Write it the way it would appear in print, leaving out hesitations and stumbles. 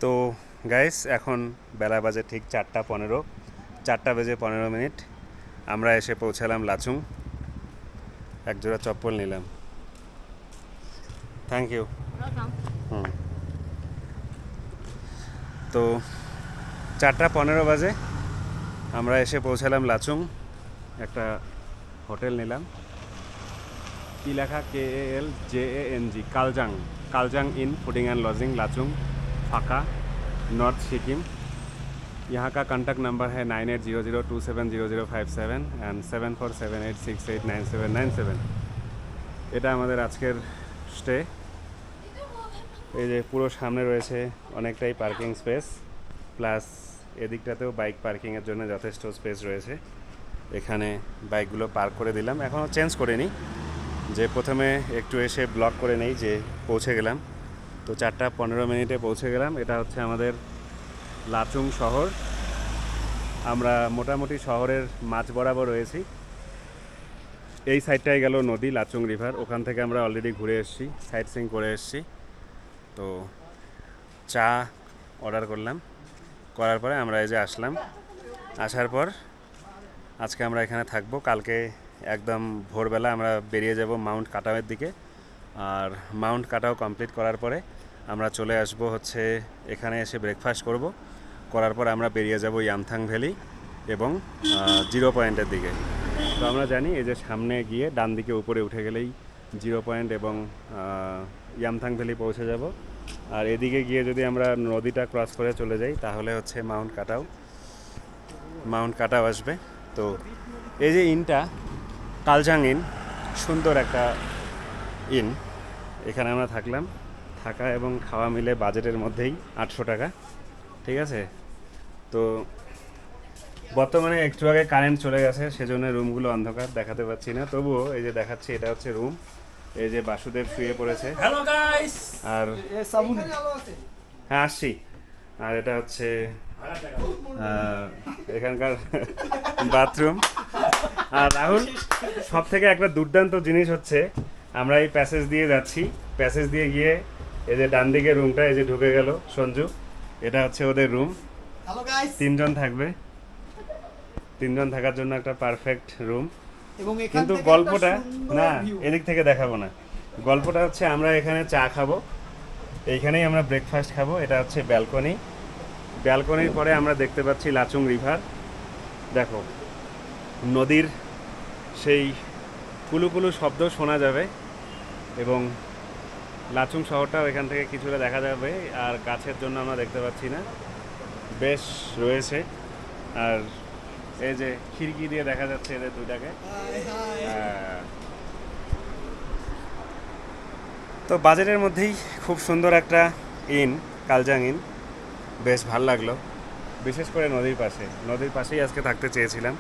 তো গাইস, এখন বেলা বাজে ঠিক 4:15, 4:15 আমরা এসে পৌঁছালাম লাচুং। এক জোড়া চপ্পল নিলাম। Thank you. হুম। তো 4:15 বাজে আমরা এসে পৌঁছালাম লাচুং। একটা হোটেল নিলাম। কি লেখা? KALJANG, Kaljang. Kaljang inn fooding and lodging, Lachung, फाका, नॉर्थ सिक्किम। यहाँ का कॉन्टैक्ट नंबर है 9800270057 एंड 7478689797। এটা আমাদের আজকের স্টে। এই যে পুরো সামনে রয়েছে অনেকটাই পার্কিং স্পেস, প্লাস এদিকটাতেও বাইক পার্কিংয়ের জন্য যথেষ্ট স্পেস রয়েছে। এখানে বাইকগুলো পার্ক করে দিলাম। এখনও চেঞ্জ করিনি, যে প্রথমে একটু এসে ব্লক করে নেই যে পৌঁছে গেলাম। তো 4:15 পৌঁছে গেলাম। এটা হচ্ছে আমাদের লাচুং শহর। আমরা মোটামুটি শহরের মাঝ বরাবর রয়েছি। এই সাইডটায় গেল নদী, লাচুং রিভার। ওখান থেকে আমরা অলরেডি ঘুরে এসেছি, সাইট সিইং করে এসেছি। তো চা অর্ডার করলাম, করার পরে আমরা এই যে আসলাম। আসার পর আজকে আমরা এখানে থাকবো। কালকে একদম ভোরবেলা আমরা বেরিয়ে যাব মাউন্ট কাটাওয়ের দিকে। আর মাউন্ট কাটাও কমপ্লিট করার পরে আমরা চলে আসব হচ্ছে এখানে এসে ব্রেকফাস্ট করব। করার পর আমরা বেরিয়ে যাব ইয়ামথাং ভ্যালি এবং জিরো পয়েন্টের দিকে। তো আমরা জানি এই যে সামনে গিয়ে ডান দিকে উপরে উঠে গেলেই জিরো পয়েন্ট এবং ইয়ামথাং ভ্যালি পৌঁছে যাব। আর এদিকে গিয়ে যদি আমরা নদীটা ক্রস করে চলে যাই তাহলে হচ্ছে মাউন্ট কাটাও আসবে। তো এই যে ইনটা কালজাং ইন, সুন্দর একটা ইন। এখানে আমরা থাকলাম। থাকা এবং খাওয়া মিলে বাজেটের মধ্যেই 800 টাকা। ঠিক আছে। তো বর্তমানে একটু আগে কারেন্ট চলে গেছে, সেজন্য রুমগুলো অন্ধকার, দেখাতে পাচ্ছি না। তবুও এই যে দেখাচ্ছি, এটা হচ্ছে রুম। এই যে বাসুদেব শুয়ে পড়েছে। Hello guys. আর হ্যাঁ, আসছি। আর এটা হচ্ছে এখানকার বাথরুম। আর রাহুল, সব থেকে একটা দুর্দান্ত জিনিস হচ্ছে আমরা এই প্যাসেজ দিয়ে যাচ্ছি। প্যাসেজ দিয়ে গিয়ে এই যে ডান দিকে রুমটা, এই যে ঢুকে গেল সঞ্জু, এটা হচ্ছে ওদের রুম। তিনজন থাকবে, তিনজন থাকার জন্য একটা পারফেক্ট রুম। কিন্তু গল্পটা না, এদিক থেকে দেখাবো না। গল্পটা হচ্ছে আমরা এখানে চা খাবো, এইখানেই আমরা ব্রেকফাস্ট খাবো। এটা হচ্ছে ব্যালকনি। ব্যালকনির পরে আমরা দেখতে পাচ্ছি লাচুং রিভার। দেখো, নদীর সেই কুলুকুলু শব্দ শোনা যাবে এবং লাচুং শহরটাও এখান থেকে কিছুটা দেখা যাবে। আর গাছের জন্য আমরা দেখতে পাচ্ছি না, বেশ রয়েছে। আর এই যে খিড়কি দিয়ে দেখা যাচ্ছে এদের দুইটাকে। তো বাজেটের মধ্যেই খুব সুন্দর একটা ইন, কালজাং ইন। বেশ ভাল লাগলো, বিশেষ করে নদীর পাশেই আজকে থাকতে চেয়েছিলাম।